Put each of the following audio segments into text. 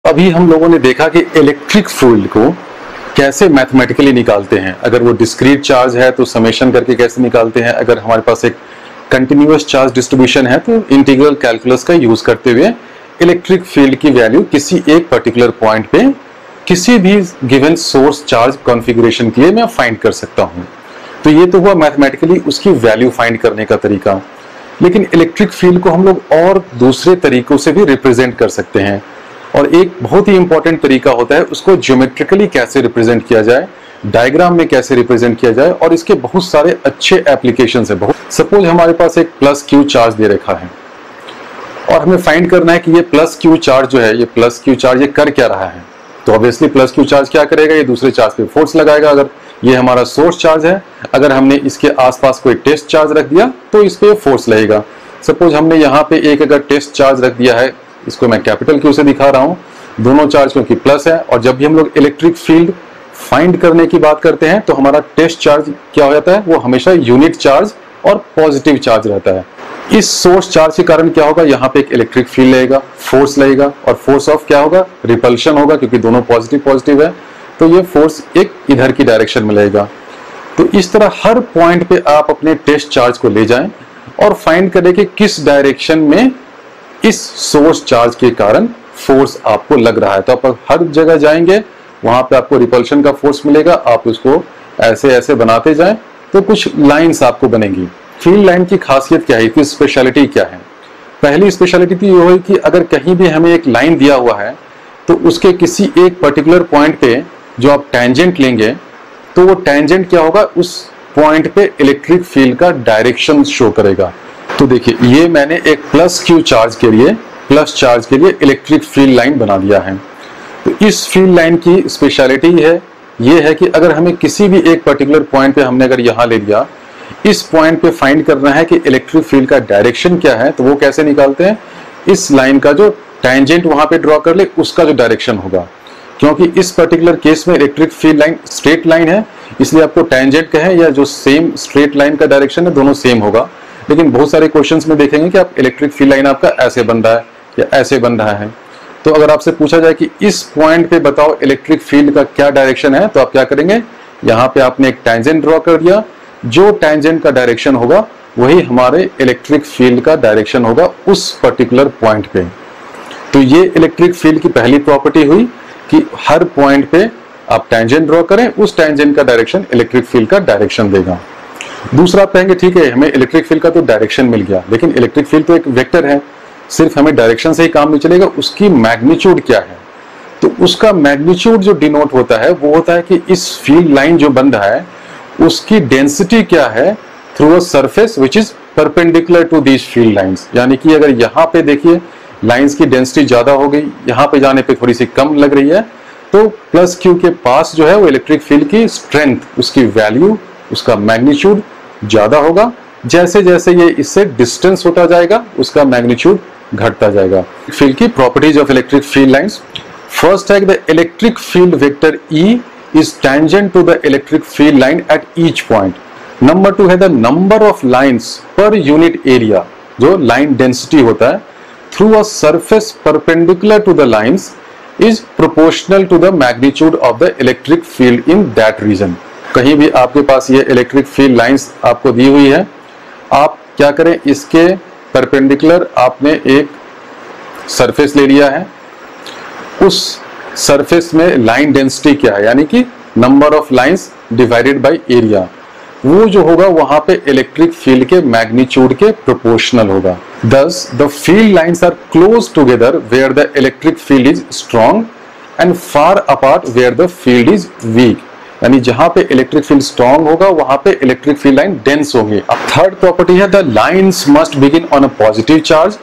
अभी हम लोगों ने देखा कि इलेक्ट्रिक फील्ड को कैसे मैथमेटिकली निकालते हैं। अगर वो डिस्क्रीट चार्ज है तो समेशन करके कैसे निकालते हैं, अगर हमारे पास एक कंटिन्यूअस चार्ज डिस्ट्रीब्यूशन है तो इंटीग्रल कैलकुलस का यूज करते हुए इलेक्ट्रिक फील्ड की वैल्यू किसी एक पर्टिकुलर पॉइंट पे किसी भी गिवन सोर्स चार्ज कॉन्फ़िगरेशन के लिए मैं फाइंड कर सकता हूं। तो ये तो हुआ मैथमेटिकली उसकी वैल्यू फाइंड करने का तरीका। लेकिन इलेक्ट्रिक फील्ड को हम लोग और दूसरे तरीकों से भी रिप्रेजेंट कर सकते हैं, और एक बहुत ही इंपॉर्टेंट तरीका होता है उसको ज्योमेट्रिकली कैसे रिप्रेजेंट किया जाए, डायग्राम में कैसे रिप्रेजेंट किया जाए, और इसके बहुत सारे अच्छे एप्लीकेशंस है। सपोज हमारे पास एक प्लस क्यू चार्ज दे रखा है और हमें फाइंड करना है कि ये प्लस क्यू चार्ज जो है, ये प्लस क्यू चार्ज ये कर क्या रहा है। तो ऑब्वियसली प्लस क्यू चार्ज क्या करेगा, ये दूसरे चार्ज पे फोर्स लगाएगा। अगर ये हमारा सोर्स चार्ज है, अगर हमने इसके आसपास कोई टेस्ट चार्ज रख दिया तो इस पे फोर्स लगेगा। सपोज हमने यहाँ पे एक अगर टेस्ट चार्ज रख दिया है, इसको मैं कैपिटल क्यू से दिखा रहा हूँ, दोनों चार्ज क्योंकि प्लस है, और जब भी हम लोग इलेक्ट्रिक फील्ड फाइंड करने की बात करते हैं तो हमारा टेस्ट चार्ज क्या हो जाता है, वो हमेशा यूनिट चार्ज और पॉजिटिव चार्ज रहता है। इस सोर्स चार्ज के कारण क्या होगा, यहाँ पे एक इलेक्ट्रिक फील्ड लगेगा, फोर्स लगेगा, और फोर्स ऑफ क्या होगा, रिपल्शन होगा, क्योंकि दोनों पॉजिटिव पॉजिटिव है, तो ये फोर्स एक इधर की डायरेक्शन में लगेगा। तो इस तरह हर पॉइंट पे आप अपने टेस्ट चार्ज को ले जाएं और फाइंड करें कि किस डायरेक्शन में इस सोर्स चार्ज के कारण फोर्स आपको लग रहा है। तो आप हर जगह जाएंगे, वहां पे आपको रिपल्शन का फोर्स मिलेगा, आप उसको ऐसे ऐसे बनाते जाएं तो कुछ लाइंस आपको बनेंगी। फील्ड लाइन की खासियत क्या है, इसकी स्पेशलिटी क्या है? पहली स्पेशलिटी तो ये है कि अगर कहीं भी हमें एक लाइन दिया हुआ है तो उसके किसी एक पर्टिकुलर पॉइंट पे जो आप टेंजेंट लेंगे तो वो टेंजेंट क्या होगा, उस पॉइंट पे इलेक्ट्रिक फील्ड का डायरेक्शन शो करेगा। तो देखिए, ये मैंने एक प्लस क्यू चार्ज के लिए, प्लस चार्ज के लिए इलेक्ट्रिक फील्ड लाइन बना दिया है। तो इस फील्ड लाइन की स्पेशलिटी है ये है कि अगर हमें किसी भी एक पर्टिकुलर पॉइंट पे हमने अगर यहाँ ले लिया, इस पॉइंट पे फाइंड करना है कि इलेक्ट्रिक फील्ड का डायरेक्शन क्या है, तो वो कैसे निकालते हैं, इस लाइन का जो टेंजेंट वहां पे ड्रॉ कर ले उसका जो डायरेक्शन होगा। क्योंकि इस पर्टिकुलर केस में electric field line straight line है, इसलिए आपको टेंजेंट कहे या जो सेम स्ट्रेट लाइन का डायरेक्शन है दोनों सेम होगा। लेकिन बहुत सारे क्वेश्चंस में देखेंगे कि आप इलेक्ट्रिक फील्ड लाइन आपका ऐसे बन रहा है या ऐसे बन रहा है। तो अगर आपसे पूछा जाए कि इस पॉइंट पे बताओ इलेक्ट्रिक फील्ड का क्या डायरेक्शन है, तो आप क्या करेंगे, यहाँ पे आपने एक टेंजेंट ड्रॉ कर दिया, जो टेंजेंट का डायरेक्शन होगा वही हमारे इलेक्ट्रिक फील्ड का डायरेक्शन होगा उस पर्टिकुलर पॉइंट पे। तो ये इलेक्ट्रिक फील्ड की पहली प्रॉपर्टी हुई कि हर पॉइंट पे आप टेंजेंट ड्रॉ करें, उस टेंजेंट का डायरेक्शन इलेक्ट्रिक फील्ड का डायरेक्शन देगा। दूसरा आप कहेंगे ठीक है, हमें इलेक्ट्रिक फील्ड का तो डायरेक्शन मिल गया, लेकिन इलेक्ट्रिक फील्ड तो एक वेक्टर है, सिर्फ हमें डायरेक्शन से ही काम नहीं चलेगा, उसकी मैग्नीट्यूड क्या है। तो उसका मैग्नीट्यूड जो डिनोट होता है वो होता है कि इस फील्ड लाइन जो बन रहा है उसकी डेंसिटी क्या है through a surface which is perpendicular to these field lines. यानी कि अगर यहाँ पे देखिए लाइंस की डेंसिटी ज्यादा हो गई, यहाँ पे जाने पे थोड़ी सी कम लग रही है, तो प्लस क्यू के पास जो है वो इलेक्ट्रिक फील्ड की स्ट्रेंथ, उसकी वैल्यू, उसका मैग्नीट्यूड ज्यादा होगा। जैसे जैसे ये इससे डिस्टेंस होता जाएगा उसका मैग्नीट्यूड घटता जाएगा। फील्ड की properties of electric field lines, first है the electric field vector E is tangent to the electric field line at each point. Number 2 है the number of lines per unit area, जो line density होता है through a surface perpendicular to the lines is proportional to the magnitude of the electric field in that region. कहीं भी आपके पास ये electric field lines आपको दी हुई है, आप क्या करें, इसके परपेंडिकुलर आपने एक सरफेस ले लिया है, उस सरफेस में लाइन डेंसिटी क्या है, यानी कि number of lines divided by area, वो जो होगा वहां पे इलेक्ट्रिक फील्ड के मैग्नीट्यूड के प्रोपोर्शनल होगा। Thus, the field lines are close together where the electric field is strong and far apart where the field is weak. यानी जहां पे इलेक्ट्रिक फील्ड स्ट्रॉन्ग होगा वहां पे इलेक्ट्रिक फील्ड लाइन डेंस होंगी। अब थर्ड प्रॉपर्टी है the lines must begin on a positive charge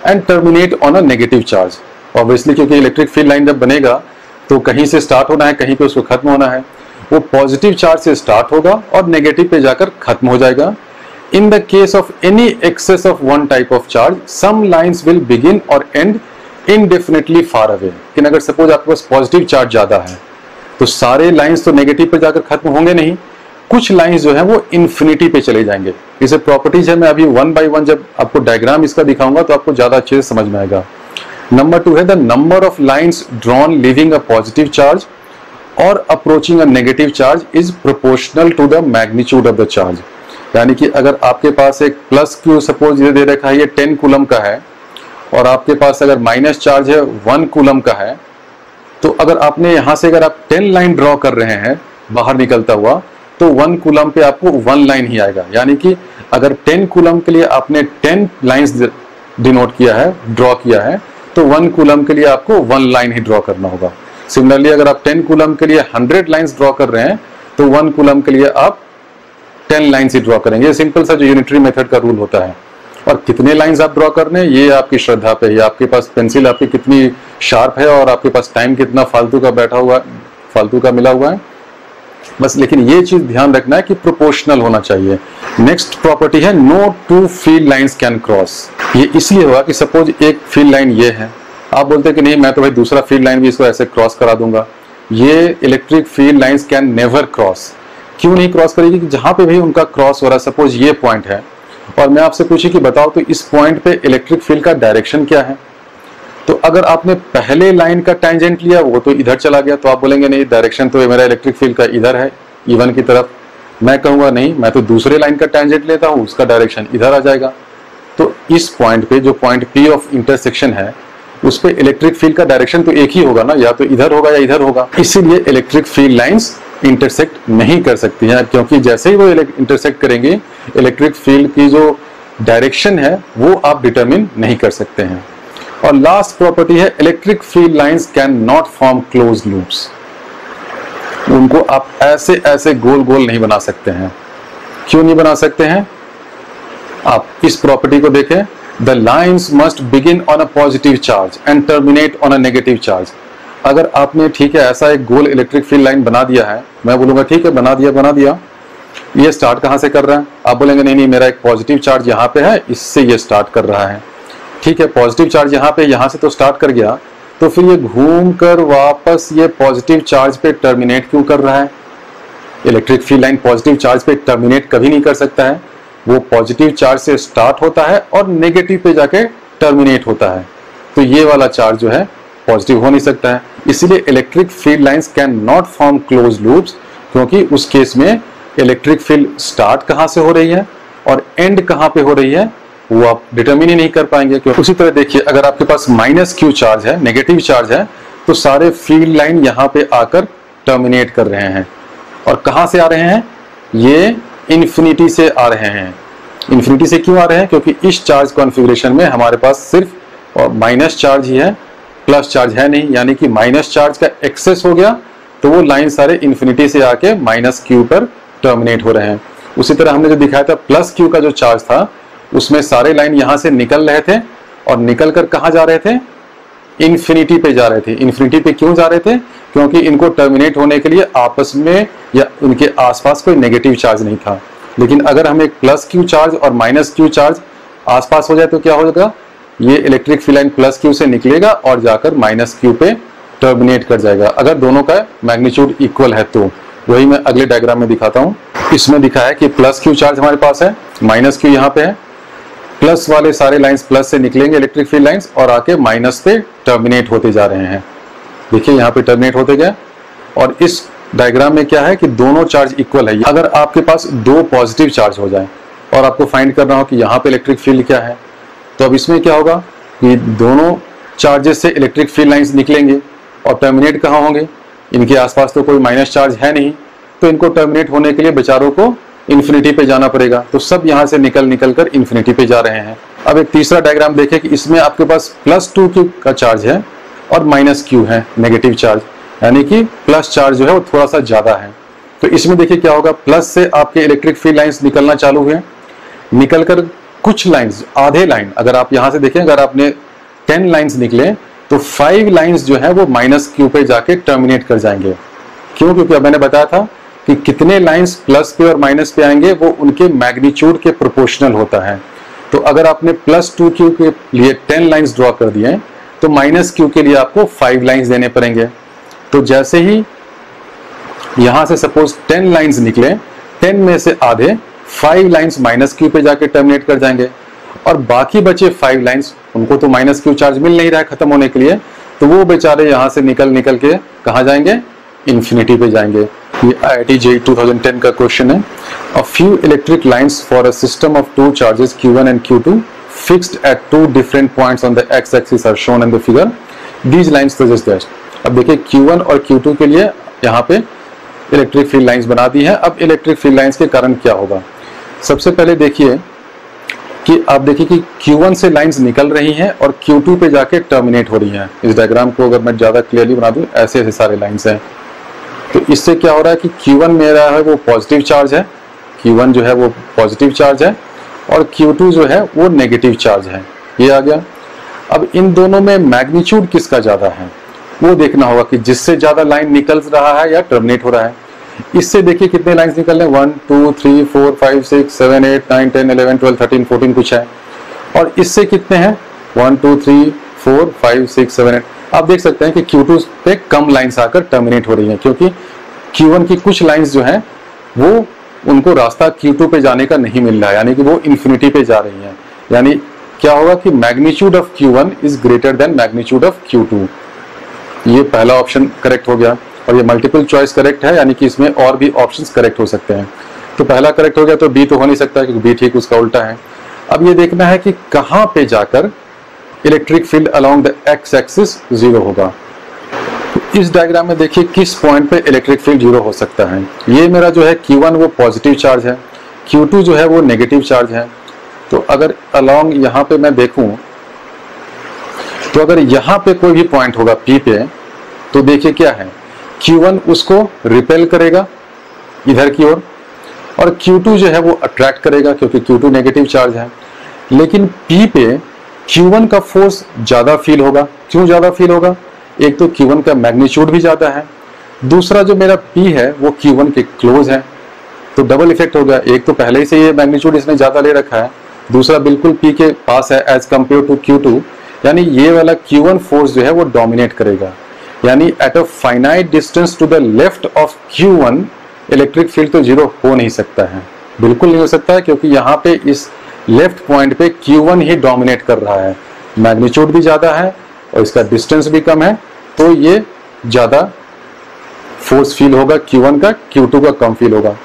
and terminate on a negative charge. Obviously क्योंकि इलेक्ट्रिक फील्ड लाइन जब बनेगा तो कहीं से स्टार्ट होना है, कहीं पे उसको खत्म होना है। वो पॉजिटिव चार्ज से स्टार्ट होगा और नेगेटिव पे जाकर खत्म हो जाएगा। In the case of any excess of one type of charge, some lines will begin or end indefinitely far away. लेकिन अगर सपोज आपके पास पॉजिटिव चार्ज ज्यादा है तो सारे लाइंस तो नेगेटिव पे जाकर खत्म होंगे नहीं, कुछ लाइंस जो है वो इन्फिनिटी पे चले जाएंगे। इसे प्रॉपर्टीज है, मैं अभी वन बाय वन जब आपको डायग्राम इसका दिखाऊंगा तो आपको ज्यादा अच्छे से समझ में आएगा। नंबर 2 है the number of lines drawn leaving a positive charge और approaching a negative charge is proportional to the magnitude of the charge. यानी कि अगर आपके पास एक प्लस क्यू सपोज ये दे रखा है, ये 10 कूलम का है, और आपके पास अगर माइनस चार्ज है 1 कूलम का है, तो अगर आपने यहां से अगर आप 10 लाइन ड्रॉ कर रहे हैं बाहर निकलता हुआ, तो 1 कूलम पे आपको 1 लाइन ही आएगा। यानी कि अगर 10 कूलम के लिए आपने 10 लाइंस डिनोट किया है, ड्रॉ किया है, तो 1 कूलम के लिए आपको 1 लाइन ही ड्रॉ करना होगा। सिमिलरली अगर आप 10 कूलम के लिए 100 लाइंस ड्रॉ कर रहे हैं, तो 1 कूलम के लिए आप 10 लाइंस ही ड्रॉ करेंगे। सिंपल सा जो यूनिटरी मेथड का रूल होता है। और कितने लाइंस आप ड्रॉ करने हैं ये आपकी श्रद्धा पे है, आपके पास पेंसिल आपकी कितनी शार्प है और आपके पास टाइम कितना फालतू का बैठा हुआ, फालतू का मिला हुआ है बस। लेकिन ये चीज ध्यान रखना है कि प्रोपोर्शनल होना चाहिए। नेक्स्ट प्रॉपर्टी है no two field lines can cross. ये इसलिए हुआ कि सपोज एक फील्ड लाइन ये है, आप बोलते हैं कि नहीं मैं तो भाई दूसरा फील्ड लाइन भी इसको ऐसे क्रॉस करा दूंगा। ये electric field lines can never cross. क्यों नहीं क्रॉस करेगी? कि जहां पे भी उनका क्रॉस हो रहा है, सपोज ये पॉइंट है और मैं आपसे पूछी कि बताओ तो इस पॉइंट पे इलेक्ट्रिक फील्ड का डायरेक्शन क्या है, तो अगर आपने पहले लाइन का टेंजेंट लिया वो तो इधर चला गया, तो आप बोलेंगे नहीं डायरेक्शन तो मेरा इलेक्ट्रिक फील्ड का इधर है, E1 की तरफ। मैं कहूंगा नहीं मैं तो दूसरे लाइन का टेंजेंट लेता हूं, उसका डायरेक्शन इधर आ जाएगा। तो इस पॉइंट पे जो पॉइंट P ऑफ इंटरसेक्शन है उस पे इलेक्ट्रिक फील्ड का डायरेक्शन तो एक ही होगा ना, या तो इधर होगा या इधर होगा। इसीलिए इलेक्ट्रिक फील्ड लाइंस इंटरसेक्ट नहीं कर सकती हैं, क्योंकि जैसे ही वो इंटरसेक्ट करेंगे इलेक्ट्रिक फील्ड की जो डायरेक्शन है वो आप डिटरमिन नहीं कर सकते हैं। और लास्ट प्रॉपर्टी है electric field lines can not form close loops. उनको आप ऐसे ऐसे गोल गोल नहीं बना सकते हैं। क्यों नहीं बना सकते हैं? आप इस प्रॉपर्टी को देखें, the lines must begin on a positive charge and terminate on a negative charge. अगर आपने ठीक है ऐसा एक गोल इलेक्ट्रिक फील्ड लाइन बना दिया है, मैं बोलूंगा ठीक है बना दिया, ये स्टार्ट कहां से कर रहा है? आप बोलेंगे नहीं मेरा एक पॉजिटिव चार्ज यहाँ पे है, इससे ये स्टार्ट कर रहा है। ठीक है पॉजिटिव चार्ज यहाँ पे, यहाँ से तो स्टार्ट कर गया, तो फिर ये घूम कर वापस ये पॉजिटिव चार्ज पे टर्मिनेट क्यों कर रहा है? Electric field line positive charge पे टर्मिनेट कभी नहीं कर सकता है, वो पॉजिटिव चार्ज से स्टार्ट होता है और नेगेटिव पे जाके टर्मिनेट होता है। तो ये वाला चार्ज जो है पॉजिटिव हो नहीं सकता है। इसीलिए electric field lines can not form close loops, क्योंकि उस केस में इलेक्ट्रिक फील्ड स्टार्ट कहां से हो रही है और एंड कहां पे हो रही है वो आप डिटरमिन ही नहीं कर पाएंगे। क्योंकि उसी तरह देखिए अगर आपके पास माइनस क्यू चार्ज है, नेगेटिव चार्ज है, तो सारे फील्ड लाइन यहाँ पे आकर टर्मिनेट कर रहे हैं। और कहां से आ रहे हैं? ये इन्फिनिटी से आ रहे हैं। इन्फिनिटी से क्यों आ रहे हैं? क्योंकि इस चार्ज कॉन्फ़िगरेशन में हमारे पास सिर्फ और माइनस चार्ज ही है, प्लस चार्ज है नहीं। यानी कि माइनस चार्ज का एक्सेस हो गया तो वो लाइन सारे इन्फिनिटी से आके माइनस क्यू पर टर्मिनेट हो रहे हैं। उसी तरह हमने जो दिखाया था प्लस क्यू का जो चार्ज था उसमें सारे लाइन यहां से निकल रहे थे और निकल कर कहां जा रहे थे? इन्फिनिटी पे जा रहे थे। इन्फिनिटी पे क्यों जा रहे थे? क्योंकि इनको टर्मिनेट होने के लिए आपस में या इनके आसपास कोई नेगेटिव चार्ज नहीं था। लेकिन अगर हम एक प्लस क्यू चार्ज और माइनस क्यू चार्ज आसपास हो जाए तो क्या होगा? ये electric field line plus Q से निकलेगा और जाकर माइनस क्यू पे टर्मिनेट कर जाएगा, अगर दोनों का मैग्नीट्यूड इक्वल है तो। वही मैं अगले डायग्राम में दिखाता हूं। इसमें दिखा है कि प्लस क्यू चार्ज हमारे पास है, माइनस क्यू यहाँ पे है। प्लस वाले सारे लाइंस प्लस से निकलेंगे इलेक्ट्रिक फील्ड लाइंस और आके माइनस पे टर्मिनेट होते जा रहे हैं। देखिए यहाँ पे टर्मिनेट होते गए। और इस डायग्राम में क्या है कि दोनों चार्ज इक्वल है। अगर आपके पास दो पॉजिटिव चार्ज हो जाए और आपको फाइंड करना हो कि यहाँ पे इलेक्ट्रिक फील्ड क्या है, तो अब इसमें क्या होगा कि दोनों चार्जेस से इलेक्ट्रिक फील्ड लाइंस निकलेंगे और टर्मिनेट कहाँ होंगे? इनके आसपास तो कोई माइनस चार्ज है नहीं, तो इनको टर्मिनेट होने के लिए बेचारों को इन्फिनिटी पे जाना पड़ेगा। तो सब यहाँ से निकल कर इन्फिनिटी पे जा रहे हैं। अब एक तीसरा डायग्राम देखें कि इसमें आपके पास +2 क्यू का चार्ज है और -q है नेगेटिव चार्ज, यानी कि प्लस चार्ज जो है वो थोड़ा सा ज्यादा है। तो इसमें देखिए क्या होगा, प्लस से आपके इलेक्ट्रिक फील्ड लाइंस निकलना चालू हुए, निकलकर कुछ लाइंस, आधे लाइन, अगर आप यहाँ से देखें, अगर आपने 10 लाइंस निकले तो 5 लाइंस जो है वो -q पे जाके टर्मिनेट कर जाएंगे। क्यों? क्योंकि अब मैंने बताया था कि कितने लाइंस प्लस पे और माइनस पे आएंगे वो उनके मैग्नीट्यूड के प्रोपोर्शनल होता है। तो अगर आपने +2q के लिए 10 लाइंस ड्रॉ कर दिए तो -q के लिए आपको 5 लाइंस देने पड़ेंगे। तो जैसे ही यहां से सपोज 10 लाइंस निकले, 10 में से आधे 5 लाइंस -q पे जाके टर्मिनेट कर जाएंगे। और बाकी बचे 5 लाइंस, उनको तो माइनस क्यू चार्ज मिल नहीं रहा है खत्म होने के लिए, तो वो बेचारे यहाँ से निकल के कहाँ जाएंगे, इन्फिनिटी पे जाएंगे। ये IIT JEE 2010 का क्वेश्चन है। A few electric lines for a system of 2 charges Q1 and Q2 fixed at 2 different points on the x axis are shown in the figure, these lines suggest that. अब देखिए Q1 और Q2 के लिए यहाँ पे electric field lines बना दी है। अब इलेक्ट्रिक फील्ड लाइंस के कारण क्या होगा, सबसे पहले देखिए कि आप देखिए कि Q1 से लाइंस निकल रही हैं और Q2 पे जाके टर्मिनेट हो रही हैं। इस डायग्राम को अगर मैं ज़्यादा क्लियरली बना दूं, ऐसे ऐसे सारे लाइंस हैं। तो इससे क्या हो रहा है कि Q1 मेरा है वो पॉजिटिव चार्ज है, Q1 जो है वो पॉजिटिव चार्ज है और Q2 जो है वो नेगेटिव चार्ज है। ये आ गया। अब इन दोनों में मैग्नीट्यूड किसका ज़्यादा है वो देखना होगा कि जिससे ज़्यादा लाइन निकल रहा है या टर्मिनेट हो रहा है। इससे देखिए कितने लाइंस निकल रहे हैं, 1 2 3 4 5 6 7 8 9 10 11 12 13 14 कुछ है। और इससे कितने हैं, 1 2 3 4 5 6 7 8। आप देख सकते हैं कि Q2 पे कम लाइंस आकर टर्मिनेट हो रही हैं, क्योंकि Q1 की कुछ लाइंस जो हैं वो उनको रास्ता Q2 पे जाने का नहीं मिल रहा है, यानी कि वो इन्फिनिटी पे जा रही हैं। यानी क्या होगा कि magnitude of Q1 is greater than magnitude of Q2। ये पहला ऑप्शन करेक्ट हो गया और ये मल्टीपल चॉइस करेक्ट है, यानी कि इसमें और भी ऑप्शंस करेक्ट हो सकते हैं। तो पहला करेक्ट हो गया, तो बी तो हो नहीं सकता क्योंकि बी ठीक उसका उल्टा है। अब ये देखना है कि कहाँ पे जाकर electric field along the x axis zero होगा। तो इस डायग्राम में देखिए किस पॉइंट पे इलेक्ट्रिक फील्ड जीरो हो सकता है। ये मेरा जो है Q1 वो पॉजिटिव चार्ज है, Q2 जो है वो नेगेटिव चार्ज है। तो अगर अलोंग यहाँ पे मैं देखूं, तो अगर यहाँ पे कोई भी पॉइंट होगा P पे, तो देखिए क्या है, Q1 उसको रिपेल करेगा इधर की ओर और Q2 जो है वो अट्रैक्ट करेगा क्योंकि Q2 नेगेटिव चार्ज है। लेकिन P पे Q1 का फोर्स ज्यादा फील होगा। क्यों ज्यादा फील होगा, एक तो Q1 का मैग्नीट्यूड भी ज्यादा है, दूसरा जो मेरा P है वो Q1 के क्लोज है, तो डबल इफेक्ट हो गया। एक तो पहले ही से ये मैग्नीट्यूड इसने ज्यादा ले रखा है, दूसरा बिल्कुल P के पास है एज कम्पेयर टू Q2, यानी ये वाला Q1 फोर्स जो है वो डोमिनेट करेगा। यानी at a finite distance to the left of Q1 electric field तो जीरो हो नहीं सकता है, बिल्कुल नहीं हो सकता है, क्योंकि यहाँ पे इस लेफ्ट पॉइंट पे Q1 ही डोमिनेट कर रहा है, मैग्नीट्यूड भी ज्यादा है और इसका डिस्टेंस भी कम है, तो ये ज्यादा फोर्स फील होगा Q1 का, Q2 का कम फील होगा।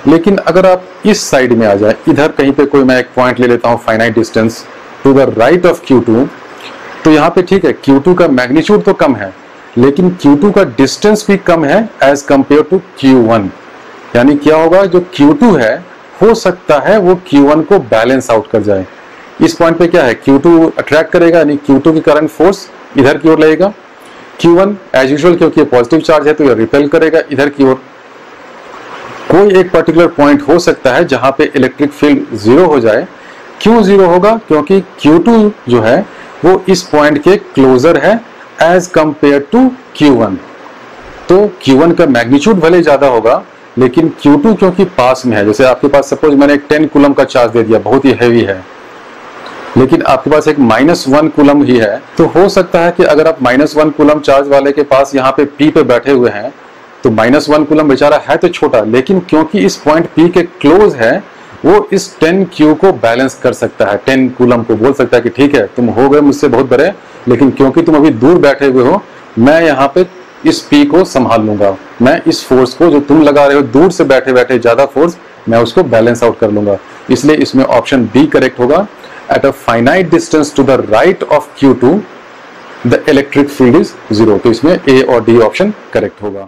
लेकिन अगर आप इस साइड में आ जाए, इधर कहीं पे कोई मैं एक पॉइंट ले लेता हूँ finite distance to the right of Q2, तो यहाँ पे ठीक है Q2 का मैग्नीट्यूड तो कम है लेकिन Q2 का डिस्टेंस भी कम है एज कंपेयर टू Q1। यानी क्या होगा, जो Q2 है हो सकता है वो Q1 को बैलेंस आउट कर जाए। इस पॉइंट पे क्या है, Q2 अट्रैक्ट करेगा, यानी Q2 की करंट फोर्स इधर की ओर लगेगा, Q1 एज यूजुअल क्योंकि पॉजिटिव चार्ज है तो ये रिपेल करेगा इधर की ओर। कोई एक पर्टिकुलर पॉइंट हो सकता है जहां पे इलेक्ट्रिक फील्ड जीरो हो जाए। क्यों जीरो होगा, क्योंकि Q2 जो है वो इस पॉइंट के क्लोजर है एज कंपेयर टू Q1। तो Q1 का मैग्नीट्यूड भले ज्यादा होगा लेकिन Q2 क्योंकि पास में है, जैसे आपके पास सपोज मैंने एक 10 कूलम का चार्ज दे दिया, बहुत ही हैवी है, लेकिन आपके पास एक -1 कूलम ही है, तो हो सकता है कि अगर आप -1 कूलम चार्ज वाले के पास यहाँ पे P पे बैठे हुए हैं तो -1 कूलम बेचारा है तो छोटा, लेकिन क्योंकि इस पॉइंट P के क्लोज है वो इस 10Q को बैलेंस कर सकता है। 10 कूलम को बोल सकता है कि ठीक है तुम हो गए मुझसे बहुत बड़े, लेकिन क्योंकि तुम अभी दूर बैठे हुए हो मैं यहाँ पे इस P को संभाल लूंगा, मैं इस फोर्स को जो तुम लगा रहे हो दूर से बैठे बैठे ज्यादा फोर्स, मैं उसको बैलेंस आउट कर लूंगा। इसलिए इसमें ऑप्शन बी करेक्ट होगा। At a finite distance to the right of Q2 the electric field is zero. तो इसमें ए और डी ऑप्शन करेक्ट होगा।